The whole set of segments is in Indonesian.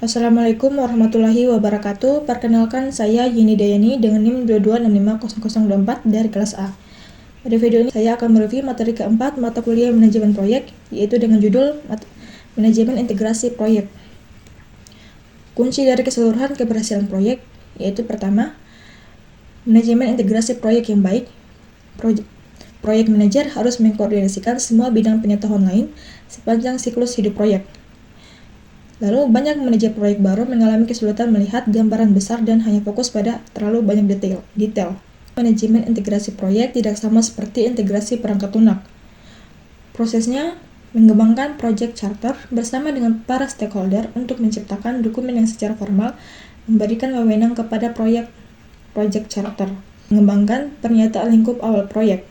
Assalamualaikum warahmatullahi wabarakatuh. Perkenalkan, saya Yeni Dayani dengan NIM 226500024 dari kelas A. Pada video ini saya akan mereview materi keempat mata kuliah manajemen proyek, yaitu dengan judul manajemen integrasi proyek. Kunci dari keseluruhan keberhasilan proyek yaitu pertama, manajemen integrasi proyek yang baik. Proyek manajer harus mengkoordinasikan semua bidang pengetahuan lain sepanjang siklus hidup proyek. Lalu, banyak manajer proyek baru mengalami kesulitan melihat gambaran besar dan hanya fokus pada terlalu banyak detail. Manajemen integrasi proyek tidak sama seperti integrasi perangkat lunak. Prosesnya mengembangkan project charter bersama dengan para stakeholder untuk menciptakan dokumen yang secara formal memberikan wewenang kepada project charter. Mengembangkan pernyataan lingkup awal proyek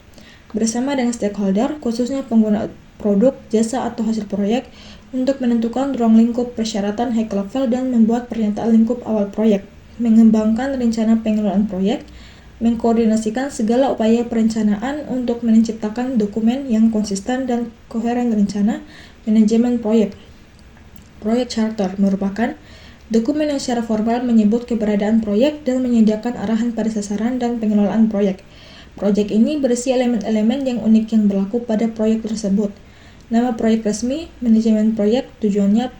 bersama dengan stakeholder, khususnya pengguna produk, jasa, atau hasil proyek, untuk menentukan ruang lingkup persyaratan high level dan membuat pernyataan lingkup awal proyek. Mengembangkan rencana pengelolaan proyek, mengkoordinasikan segala upaya perencanaan untuk menciptakan dokumen yang konsisten dan koheren rencana manajemen proyek. Project charter merupakan dokumen yang secara formal menyebut keberadaan proyek dan menyediakan arahan pada sasaran dan pengelolaan proyek. Proyek ini berisi elemen-elemen yang unik yang berlaku pada proyek tersebut. Nama proyek resmi, manajemen proyek, tujuan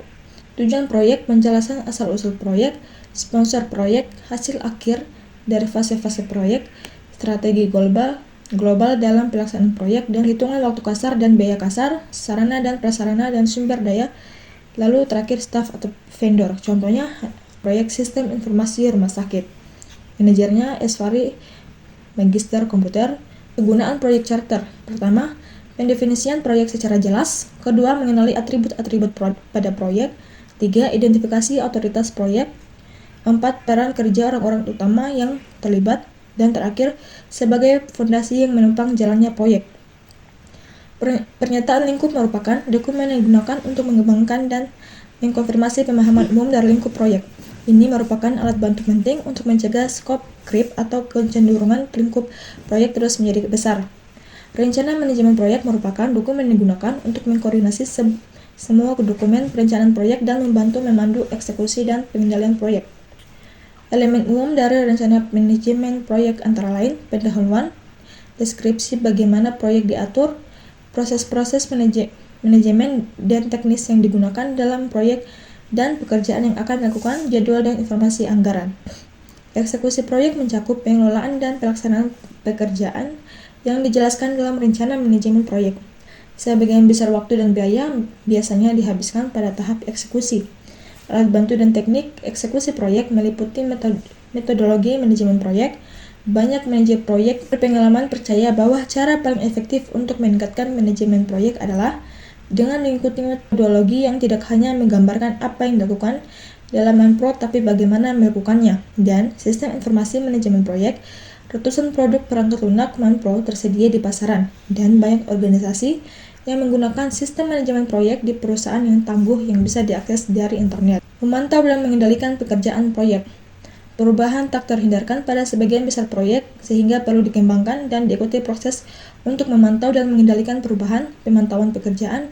proyek, penjelasan asal-usul proyek, sponsor proyek, hasil akhir dari fase-fase proyek, strategi global dalam pelaksanaan proyek, dan hitungan waktu kasar dan biaya kasar, sarana dan prasarana dan sumber daya, lalu terakhir staff atau vendor. Contohnya, proyek sistem informasi rumah sakit. Manajernya Esfari, Magister Komputer. Penggunaan proyek charter. Pertama, pendefinisian proyek secara jelas. Kedua, mengenali atribut-atribut pada proyek. 3. Identifikasi otoritas proyek. 4. Peran kerja orang-orang utama yang terlibat. Dan terakhir, sebagai fondasi yang menopang jalannya proyek. Pernyataan lingkup merupakan dokumen yang digunakan untuk mengembangkan dan mengkonfirmasi pemahaman umum dari lingkup proyek. Ini merupakan alat bantu penting untuk mencegah skop creep atau kecenderungan lingkup proyek terus menjadi besar. Rencana manajemen proyek merupakan dokumen yang digunakan untuk mengkoordinasi semua dokumen perencanaan proyek dan membantu memandu eksekusi dan pengendalian proyek. Elemen umum dari rencana manajemen proyek antara lain pendahuluan, deskripsi bagaimana proyek diatur, proses-proses manajemen dan teknis yang digunakan dalam proyek, dan pekerjaan yang akan dilakukan, jadwal dan informasi anggaran. Eksekusi proyek mencakup pengelolaan dan pelaksanaan pekerjaan yang dijelaskan dalam rencana manajemen proyek. Sebagian besar waktu dan biaya biasanya dihabiskan pada tahap eksekusi. Alat bantu dan teknik eksekusi proyek meliputi metodologi manajemen proyek. Banyak manajer proyek berpengalaman percaya bahwa cara paling efektif untuk meningkatkan manajemen proyek adalah dengan mengikuti metodologi yang tidak hanya menggambarkan apa yang dilakukan dalam manpro tapi bagaimana melakukannya. Dan sistem informasi manajemen proyek, ratusan produk perangkat lunak manpro tersedia di pasaran, dan banyak organisasi yang menggunakan sistem manajemen proyek di perusahaan yang tangguh yang bisa diakses dari internet. Memantau dan mengendalikan pekerjaan proyek. Perubahan tak terhindarkan pada sebagian besar proyek, sehingga perlu dikembangkan dan diikuti proses untuk memantau dan mengendalikan perubahan. Pemantauan pekerjaan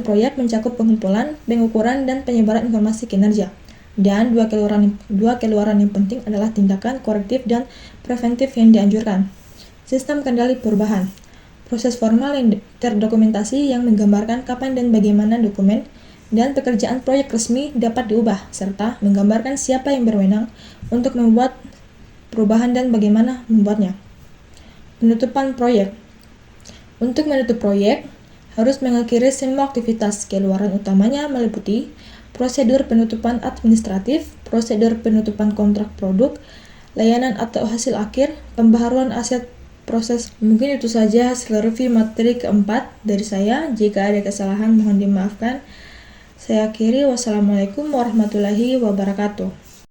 proyek mencakup pengumpulan, pengukuran, dan penyebaran informasi kinerja. Dan dua keluaran yang penting adalah tindakan korektif dan preventif yang dianjurkan. Sistem kendali perubahan. Proses formal yang terdokumentasi yang menggambarkan kapan dan bagaimana dokumen dan pekerjaan proyek resmi dapat diubah, serta menggambarkan siapa yang berwenang untuk membuat perubahan dan bagaimana membuatnya. Penutupan proyek. Untuk menutup proyek, harus mengakhiri semua aktivitas. Keluaran utamanya meliputi prosedur penutupan administratif, prosedur penutupan kontrak produk, layanan atau hasil akhir, pembaharuan aset proses. Mungkin itu saja hasil review materi keempat dari saya. Jika ada kesalahan mohon dimaafkan. Saya akhiri. Wassalamualaikum warahmatullahi wabarakatuh.